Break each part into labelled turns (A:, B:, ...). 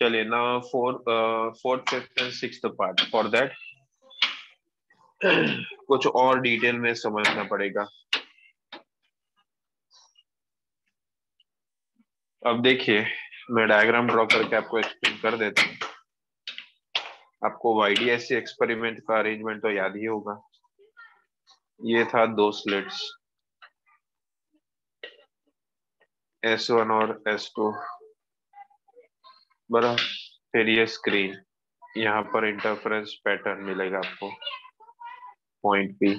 A: चलिए ना, fourth fifth and sixth part. For that कुछ और डिटेल में समझना पड़ेगा। अब देखिए, मैं डायग्राम ड्रॉ करके आपको एक्सप्लेन कर देता हूँ। आपको वाईडीएससी एक्सपेरिमेंट का अरेंजमेंट तो याद ही होगा। ये था दो स्लिट्स, S1 और S2, बराबर। फिर ये स्क्रीन, यहाँ पर इंटरफेरेंस पैटर्न मिलेगा आपको पॉइंट P।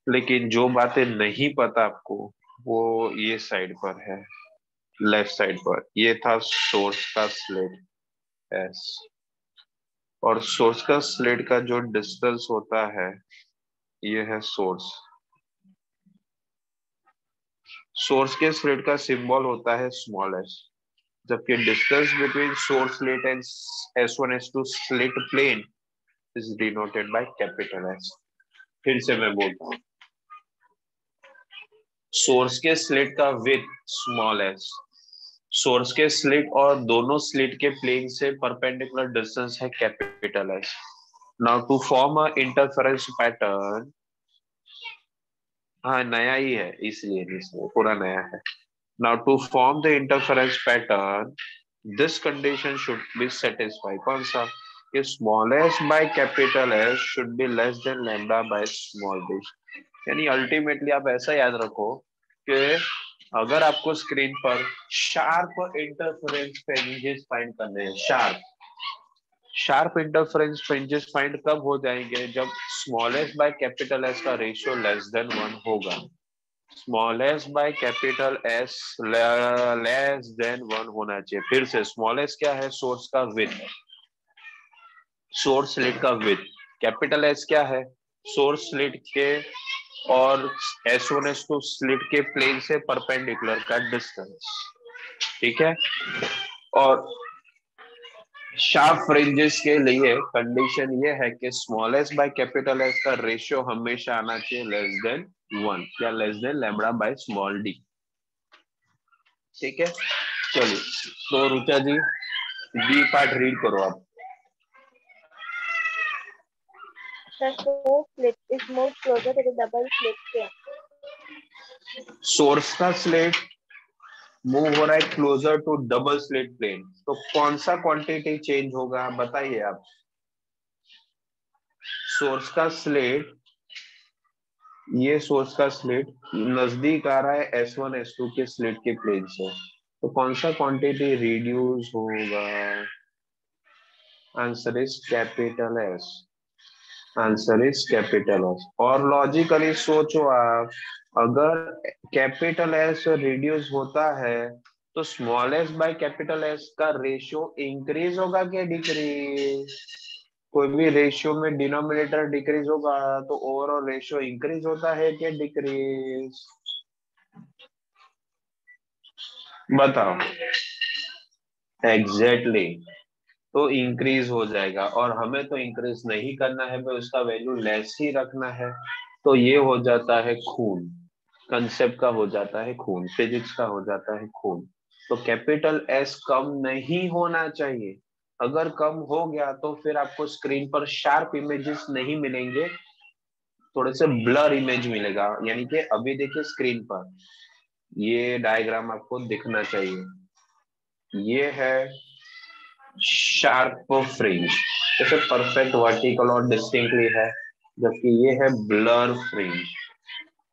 A: लेकिन जो बातें नहीं पता आपको वो ये साइड पर है, लेफ्ट साइड पर। ये था सोर्स का स्लिट S, और सोर्स का स्लिट का जो डिस्टेंस होता है ये है सोर्स। सोर्स के स्लिट का सिंबल होता है स्मॉल s, जबकि distance between source slit and S1 S2 slit plane is denoted by capital S। फिर से मैं बोलता हूँ, सोर्स के स्लिट का विड्थ स्मॉल s, सोर्स के स्लिट और दोनों स्लिट के प्लेन से परपेंडिकुलर डिस्टेंस है capital S। Now to form a interference pattern, हाँ नया ही है इसलिए पूरा नया है। Now to form the interference pattern this condition should be satisfy. कौन सा? कि small s by capital S should be less than lambda by small d। यानी अल्टीमेटली आप ऐसा याद रखो कि अगर आपको स्क्रीन पर शार्प इंटरफेरेंस फ्रिंजेस फाइंड करने हैं, शार्प इंटरफेरेंस फ्रिंजेस फाइंड कब हो जाएंगे? जब small s by capital S का रेशियो लेस देन 1 होगा। Small s by capital S less than 1 होना चाहिए। फिर से स्मॉल s क्या है? सोर्स का विड्थ, सोर्स स्लिट का विड्थ। कैपिटल S क्या है? सोर्स स्लिट के और S1 S2 स्लिट के प्लेन से परपेंडिकुलर का डिस्टेंस, ठीक है। और शार्प फ्रिंजेस के लिए कंडीशन ये है कि small s by capital S का रेशियो हमेशा आना चाहिए लेस देन 1 या less than lambda by small d, ठीक है। चलिए, तो Rucha ji B part read करो आप।
B: The source slit is moved closer to the double slit plane.
A: Source का स्लिट मूव हो रहा है closer to double slit plane, तो कौन सा क्वांटिटी चेंज होगा बताइए आप। सोर्स का स्लिट, ये सोर्स का स्लिट नजदीक आ रहा है S1 S2 के स्लिट के प्लेन से, तो कौन सा क्वांटिटी रिड्यूस होगा? Answer is capital S। Answer is capital S। और लॉजिकली सोचो आप, अगर कैपिटल S रिड्यूस होता है तो small s by capital S का रेशियो इंक्रीज होगा क्या डिक्रीज? कोई भी रेशियो में डिनोमिनेटर डिक्रीज होगा तो ओवरऑल रेशियो इंक्रीज होता है क्या डिक्रीज? बताओ। Exactly exactly. तो इंक्रीज हो जाएगा, और हमें तो इंक्रीज नहीं करना है, हमें उसका वैल्यू लेस ही रखना है। तो ये हो जाता है खून, कंसेप्ट का हो जाता है खून, फिजिक्स का हो जाता है खून। तो कैपिटल S कम नहीं होना चाहिए। अगर कम हो गया तो फिर आपको स्क्रीन पर शार्प इमेजेस नहीं मिलेंगे, थोड़े से ब्लर इमेज मिलेगा। यानी कि अभी देखिए स्क्रीन पर ये डायग्राम आपको दिखना चाहिए, ये है शार्प फ्रिंज, जैसे परफेक्ट वर्टिकल और डिस्टिंक्टली है, जबकि ये है ब्लर फ्रिंज।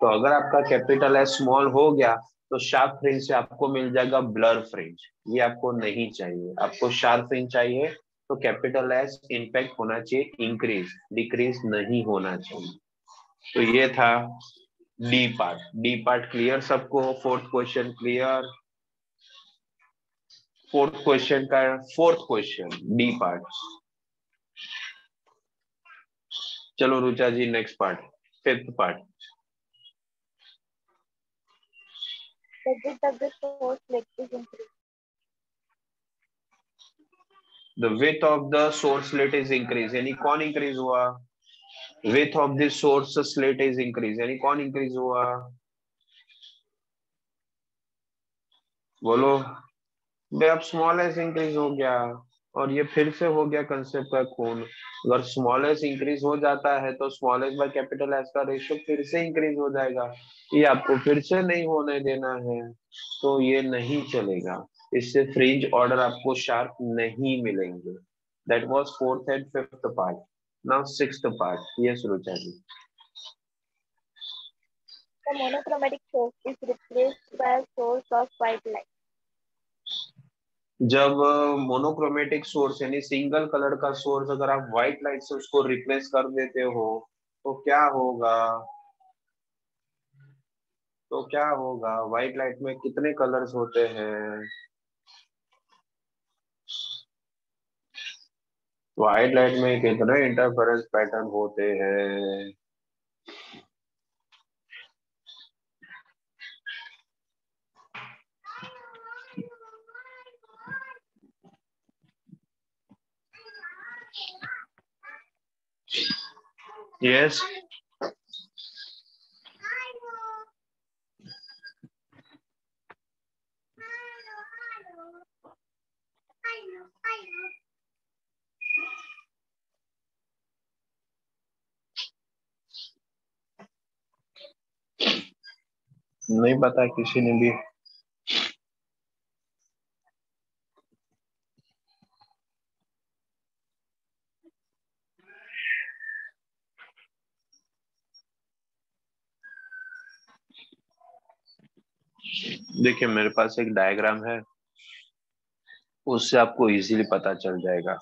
A: तो अगर आपका कैपिटल S स्मॉल हो गया तो शार्प फ्रिंज से आपको मिल जाएगा ब्लर फ्रिंज। ये आपको नहीं चाहिए, आपको शार्प फ्रिंज चाहिए। तो कैपिटल S इम्पैक्ट होना चाहिए इंक्रीज, डिक्रीज नहीं होना चाहिए। तो ये था D part. D part clear सबको? Fourth question clear? Fourth question का फोर्थ क्वेश्चन डी पार्ट। चलो Rucha ji next part, fifth part.
B: The width of the source slit is increased.
A: The width of the source slit is increase, यानी कौन increase हुआ? Width of the source slit is increase, यानी कौन increase हुआ? बोलो भाई अब स्मॉल एस इंक्रीज हो गया और ये फिर से हो गया कंसेप्ट का खून। अगर स्मॉल एस इंक्रीज हो जाता है तो small S by capital S का रेशियो फिर से इंक्रीज हो जाएगा। ये आपको फिर से नहीं होने देना है, तो ये नहीं चलेगा। इससे फ्रिंज ऑर्डर आपको शार्प नहीं मिलेंगे। That was fourth and fifth part. Now sixth part, ये रुचा जी।
B: The monochromatic source is replaced by a source of white light.
A: जब मोनोक्रोमेटिक सोर्स यानी सिंगल कलर का सोर्स अगर आप व्हाइट लाइट से उसको रिप्लेस कर देते हो तो क्या होगा? तो क्या होगा? व्हाइट लाइट में कितने कलर्स होते हैं? व्हाइट लाइट में कितने इंटरफेरेंस पैटर्न होते हैं? यस। नहीं पता किसी ने भी। देखिए मेरे पास एक डायग्राम है, उससे आपको इजीली पता चल जाएगा।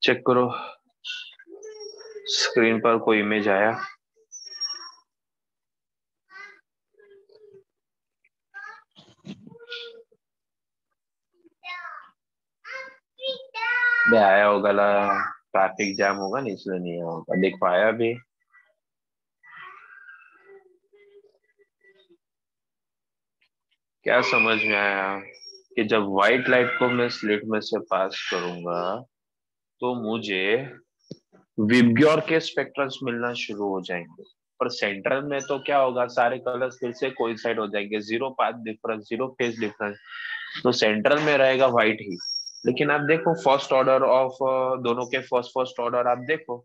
A: चेक करो स्क्रीन पर कोई इमेज आया? बे आया होगा ला, ट्रैफिक जाम होगा ना इसलिए नहीं आया होगा। देख पाया भी? क्या समझ में आया कि जब व्हाइट लाइट को मैं स्लिट में से पास करूंगा तो मुझे विबग्योर के स्पेक्ट्रम्स मिलना शुरू हो जाएंगे। पर सेंट्रल में तो क्या होगा, सारे कलर्स फिर से कोइंसाइड हो जाएंगे, zero path difference, zero phase difference. तो सेंट्रल में रहेगा व्हाइट ही। लेकिन आप देखो फर्स्ट ऑर्डर ऑफ दोनों के फर्स्ट फर्स्ट ऑर्डर आप देखो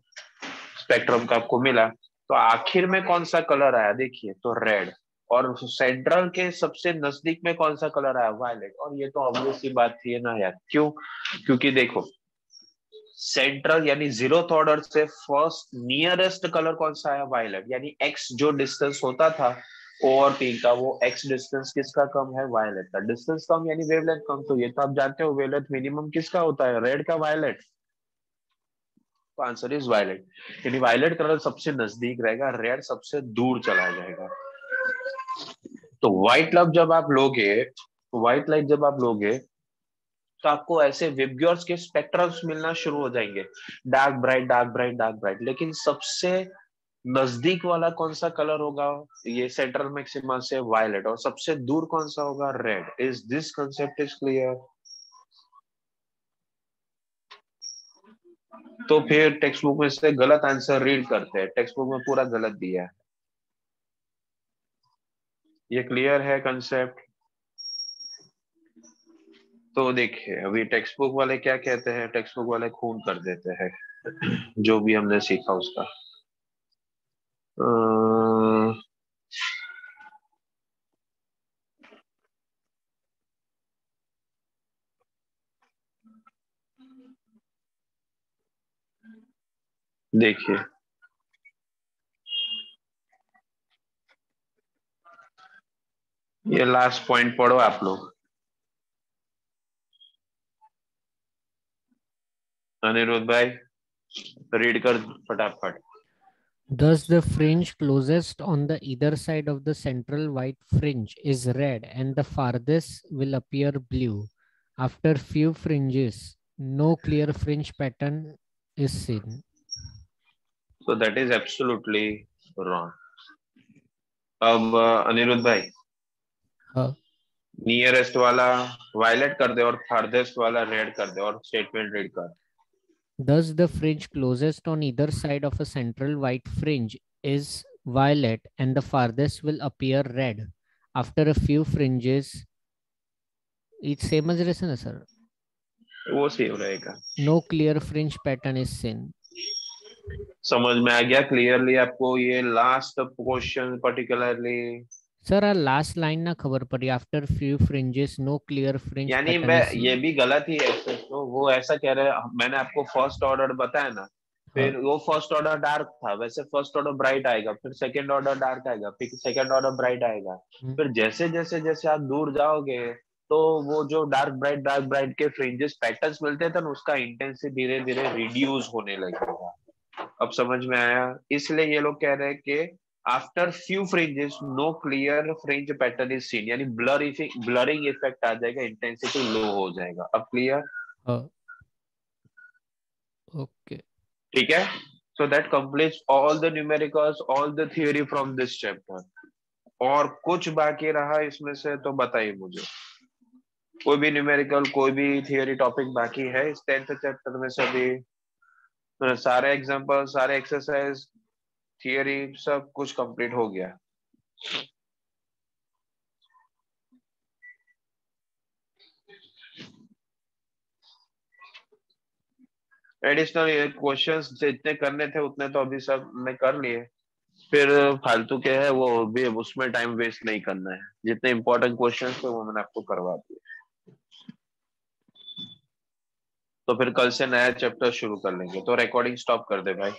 A: स्पेक्ट्रम का आपको मिला, तो आखिर में कौन सा कलर आया देखिए तो रेड। और सेंट्रल के सबसे नजदीक में कौन सा कलर आया? वायलेट। और ये तो ऑब्वियस सी बात थी ना यार, क्यों? क्योंकि देखो सेंट्रल यानी जीरोथ ऑर्डर से फर्स्ट नियरेस्ट कलर कौन सा है? वायलेट। यानी एक्स जो डिस्टेंस होता था ओ और पी का, वो एक्स डिस्टेंस किसका कम है? वायलेट का। डिस्टेंस कम यानी वेवलेंथ कम, तो ये तो आप जानते हो वेवलेंथ मिनिमम किसका होता है? रेड का, वायलेट। तो आंसर इज वायलेट। यानी वायलेट कलर सबसे नजदीक रहेगा, रेड सबसे दूर चला जाएगा। तो व्हाइट लव जब आप लोगे, व्हाइट लाइट जब आप लोगे तो आपको ऐसे विबग्योर्स के स्पेक्ट्रम्स मिलना शुरू हो जाएंगे, dark bright dark bright dark bright. लेकिन सबसे नजदीक वाला कौन सा कलर होगा? ये सेंट्रल मैक्सिमा से वायलेट। और सबसे दूर कौन सा होगा? Red. Is this concept is clear? तो फिर टेक्स्ट बुक में से गलत आंसर रीड करते हैं, टेक्स्ट बुक में पूरा गलत दिया है। ये क्लियर है कंसेप्ट? तो देखिए अभी टेक्स्ट बुक वाले क्या कहते हैं, टेक्स्ट बुक वाले खून कर देते हैं जो भी हमने सीखा उसका। अ, देखिए ये लास्ट पॉइंट पढ़ो आप लोग। अनिरुद्ध भाई रीड कर फटाफट।
C: Thus, the fringe closest on the either side of the central white fringe is red and the farthest will appear blue. After few fringes, no clear fringe pattern is seen.
A: So that is absolutely wrong. अब अनिरुद्ध भाई
C: हाँ
A: nearest वाला violet कर दे और farthest वाला red कर दे और statement read कर।
C: Thus, the fringe closest on either side of a central white fringe is violet and the farthest will appear red. After a few fringes, it's same as written, sir.
A: वो save रहेगा।
C: No clear fringe pattern is seen.
A: समझ में आ गया clearly आपको ये last question particularly?
C: Sir last line ना खबर पड़ी, after few fringes no clear fringe
A: यानी
C: पैटर्न
A: मैं
C: इज
A: ये
C: सीन।
A: भी गलत ही है तो वो ऐसा कह रहे हैं, मैंने आपको फर्स्ट ऑर्डर बताया ना, फिर वो फर्स्ट ऑर्डर डार्क था, वैसे फर्स्ट ऑर्डर ब्राइट आएगा, फिर सेकंड ऑर्डर डार्क आएगा, फिर सेकंड ऑर्डर ब्राइट आएगा। फिर जैसे जैसे जैसे आप दूर जाओगे तो वो जो डार्क ब्राइट के फ्रिंजेस पैटर्न्स मिलते थे ना, उसका इंटेंसिटी धीरे धीरे रिड्यूस होने लगेगा। अब समझ में आया? इसलिए ये लोग कह रहे हैं कि after few fringes no clear fringe pattern is seen, यानी ब्लरिंग इफेक्ट आ जाएगा, इंटेंसिटी लो हो जाएगा। अब क्लियर?
C: ओके
A: ठीक है, so that completes all the numericals, all the theory from this chapter. और कुछ बाकी रहा इसमें से तो बताइए मुझे, कोई भी न्यूमेरिकल कोई भी थियोरी टॉपिक बाकी है इस 10th चैप्टर में से? अभी सारे एग्जांपल सारे एक्सरसाइज थियोरी सब कुछ कंप्लीट हो गया। एडिशनल क्वेश्चंस जितने करने थे उतने तो अभी सब मैं कर लिए, फिर फालतू के है वो भी, उसमें टाइम वेस्ट नहीं करना है। जितने इंपॉर्टेंट क्वेश्चंस थे वो मैंने आपको करवा दिए। तो फिर कल से नया चैप्टर शुरू कर लेंगे, तो रिकॉर्डिंग स्टॉप कर दे भाई।